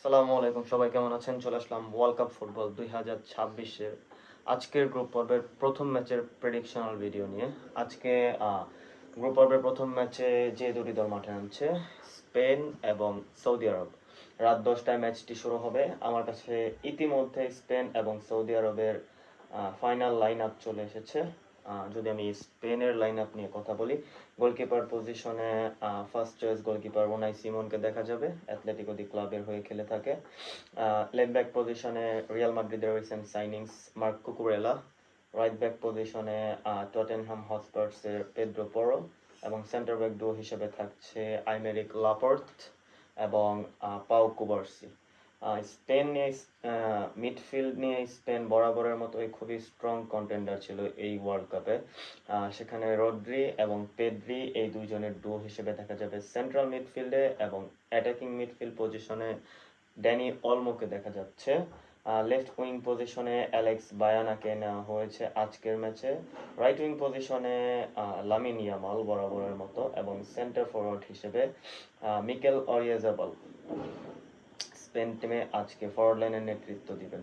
আসসালামু আলাইকুম, সবাই কেমন আছেন? চলে আসলাম ওয়ার্ল্ড কাপ ফুটবল 2026-এর আজকের গ্রুপ পর্বের প্রথম ম্যাচের প্রেডিকশনাল ভিডিও নিয়ে। আজকে গ্রুপ পর্বের প্রথম ম্যাচে যে দুটি দল মাঠে নামছে, স্পেন এবং সৌদি আরব। রাত 10টায় ম্যাচটি শুরু হবে। আমার কাছে ইতিমধ্যে স্পেন এবং সৌদি আরবের ফাইনাল লাইন আপ চলে এসেছে। যদি আমি স্পেনের লাইন আপ নিয়ে কথা বলি, গোলকিপার পজিশনে ফার্স্ট চয়েস গোলকিপার উনাই সিমনকে দেখা যাবে, অ্যাথলেটিকো দি ক্লাবের হয়ে খেলে থাকে। লেফট ব্যাক পজিশনে রিয়াল মাদ্রিদের recent signings Marc Cucurella. Right back পজিশনে টটেনহাম হটস্পার্সের পেদ্রো পরো, এবং সেন্টার ব্যাক ডুও হিসেবে থাকছে আইমেরিক লাপোর্ত এবং পাও কুবার্সি। স্পেন নিয়ে মিডফিল্ড নিয়ে স্পেন বরাবরের মতোই খুবই স্ট্রং কন্টেন্ডার ছিল এই ওয়ার্ল্ড কাপে। সেখানে রদ্রি এবং পেদ্রি এই দুইজনের ডুও হিসেবে দেখা যাবে সেন্ট্রাল মিডফিল্ডে, এবং অ্যাটাকিং মিডফিল্ড পজিশনে ড্যানি অলমোকে দেখা যাচ্ছে। লেফট উইং পজিশনে অ্যালেক্স বায়ানাকে নেওয়া হয়েছে আজকের ম্যাচে। রাইট উইং পজিশনে লামিন ইয়ামাল বরাবরের মতো, এবং সেন্টার ফরওয়ার্ড হিসেবে মিকেল অরিয়াজাবাল স্পেন টিমে আজকে ফরওয়ার্ড লাইনের নেতৃত্ব দিবেন।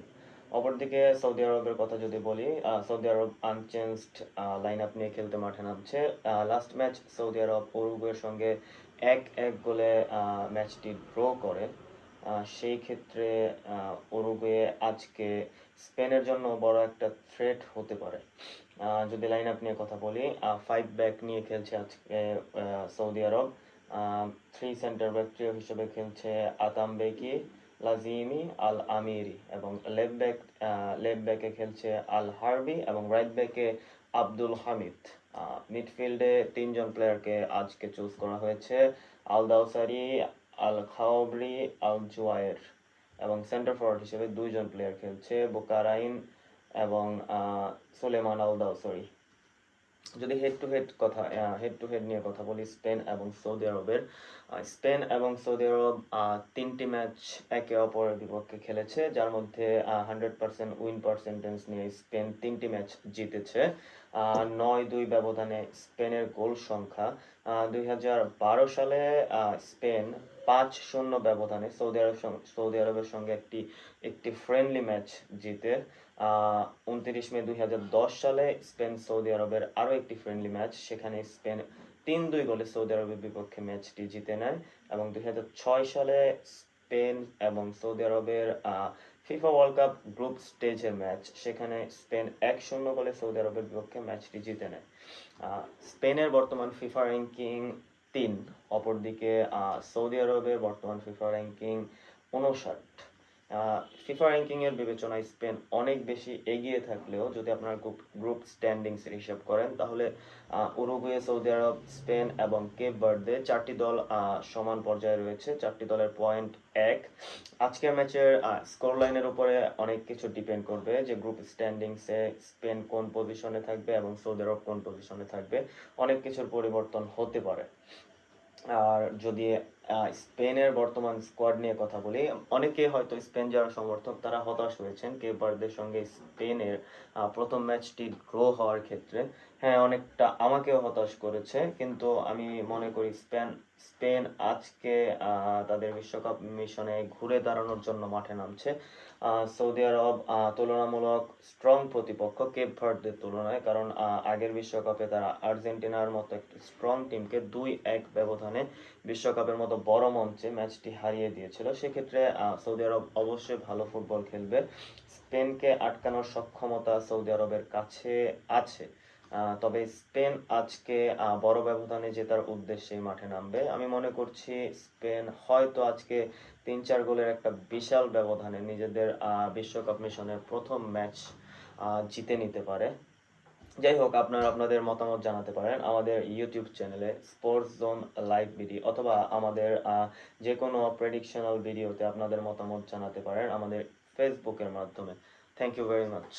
অপরদিকে সৌদি আরবের কথা যদি বলি, সৌদি আরব আনচেঞ্জড লাইন আপ নিয়ে খেলতে মাঠে নামছে। লাস্ট ম্যাচ সৌদি আরব উরুগুয়ের সঙ্গে 1-1 গোলে ম্যাচটি ড্র করে। সেই ক্ষেত্রে উরুগুয়ে আজকে স্পেনের জন্য বড় একটা থ্রেট হতে পারে। যদি লাইন আপ নিয়ে কথা বলি, 5 ব্যাক নিয়ে খেলছে আজকে সৌদি আরব। 3 সেন্টার ব্যাক ট্রিও হিসেবে খেলছে আতাম বেকি, লাজিমি, আল আমিরি, এবং লেফট ব্যাকে খেলছে আল হারবি, এবং রাইট ব্যাকে আব্দুল হামিদ। মিডফিল্ডে 3জন প্লেয়ারকে আজকে চুজ করা হয়েছে, আল দাউসারি, আল খাওবরি, আল জুয়ায়ের, এবং সেন্টার ফরওয়ার্ড হিসেবে 2জন প্লেয়ার খেলছে, বুকারাইন এবং সুলেমান আল দাউসারি। যদি হেড টু হেড নিয়ে কথা বলি স্পেন এবং সৌদি আরবের, স্পেন এবং সৌদি আরব 3টি ম্যাচ একে অপরের বিপক্ষে খেলেছে, যার মধ্যে 100% উইন পার্সেন্টেজ নিয়ে স্পেন 3টি ম্যাচ জিতেছে। 9-2 ব্যবধানে স্পেনের গোল সংখ্যা। 2012 সালে স্পেন 5-0 ব্যবধানে সৌদি আরবের সঙ্গে একটি ফ্রেন্ডলি ম্যাচ জিতে। 29 মে 2010 সালে স্পেন সৌদি আরবের আরও একটি ফ্রেন্ডলি ম্যাচ, সেখানে স্পেন 3-2 গোলে সৌদি আরবের বিপক্ষে ম্যাচটি জিতে নেয়। এবং 2006 সালে স্পেন এবং সৌদি আরবের ফিফা ওয়ার্ল্ড কাপ গ্রুপ স্টেজের ম্যাচ, সেখানে স্পেন 1-0 গোলে সৌদি আরবের বিপক্ষে ম্যাচটি জিতে নেয়। স্পেনের বর্তমান ফিফা র্যাঙ্কিং 3, অপরদিকে সৌদি আরবের বর্তমান ফিফা র্যাঙ্কিং 59। ফিফা র্যাঙ্কিংয়ের বিবেচনায় স্পেন অনেক বেশি এগিয়ে থাকলেও যদি আপনারা গ্রুপ স্ট্যান্ডিংসের হিসাব করেন, তাহলে উরুগুয়ে, সৌদি আরব, স্পেন এবং কেপ ভার্দে 4টি দল সমান পর্যায়ে রয়েছে। 4টি দলের পয়েন্ট 1। আজকের ম্যাচের স্কোর লাইনের উপরে অনেক কিছু ডিপেন্ড করবে, যে গ্রুপ স্ট্যান্ডিংসে স্পেন কোন পজিশনে থাকবে এবং সৌদি আরব কোন পজিশনে থাকবে। অনেক কিছুর পরিবর্তন হতে পারে। আর যদি স্পেনের বর্তমান স্কোয়াড নিয়ে কথা বলি, অনেকে হয়তো স্পেন যারা সমর্থক তারা হতাশ হয়েছেন কেপ ভার্দের সঙ্গে স্পেনের প্রথম ম্যাচটি ড্র হওয়ার ক্ষেত্রে। হ্যাঁ, অনেকটা আমাকেও হতাশ করেছে, কিন্তু আমি মনে করি স্পেন আজকে তাদের বিশ্বকাপ মিশনে ঘুরে দাঁড়ানোর জন্য মাঠে নামছে। সৌদি আরব তুলনামূলক স্ট্রং প্রতিপক্ষ কেপ ভার্দের তুলনায়, কারণ আগের বিশ্বকাপে তারা আর্জেন্টিনার মতো একটি স্ট্রং টিমকে 2-1 ব্যবধানে বিশ্বকাপের মতো বড় মঞ্চে ম্যাচটি হারিয়ে দিয়েছিল। সেক্ষেত্রে সৌদি আরব অবশ্যই ভালো ফুটবল খেলবে। স্পেনকে আটকানোর সক্ষমতা সৌদি আরবের কাছে আছে। তবে স্পেন আজকে বড় ব্যবধানে জেতার উদ্দেশ্যে মাঠে নামবে। আমি মনে করছি স্পেন হয়তো আজকে 3-4 গোলের একটা বিশাল ব্যবধানে নিজেদের বিশ্বকাপ মিশনের প্রথম ম্যাচ জিতে নিতে পারে। যাই হোক, আপনারা আপনাদের মতামত জানাতে পারেন আমাদের ইউটিউব চ্যানেলে স্পোর্টস জোন লাইভ ভিডিও, অথবা আমাদের যে কোনো প্রেডিকশনাল ভিডিওতে আপনাদের মতামত জানাতে পারেন আমাদের ফেসবুকের মাধ্যমে। Thank you very much.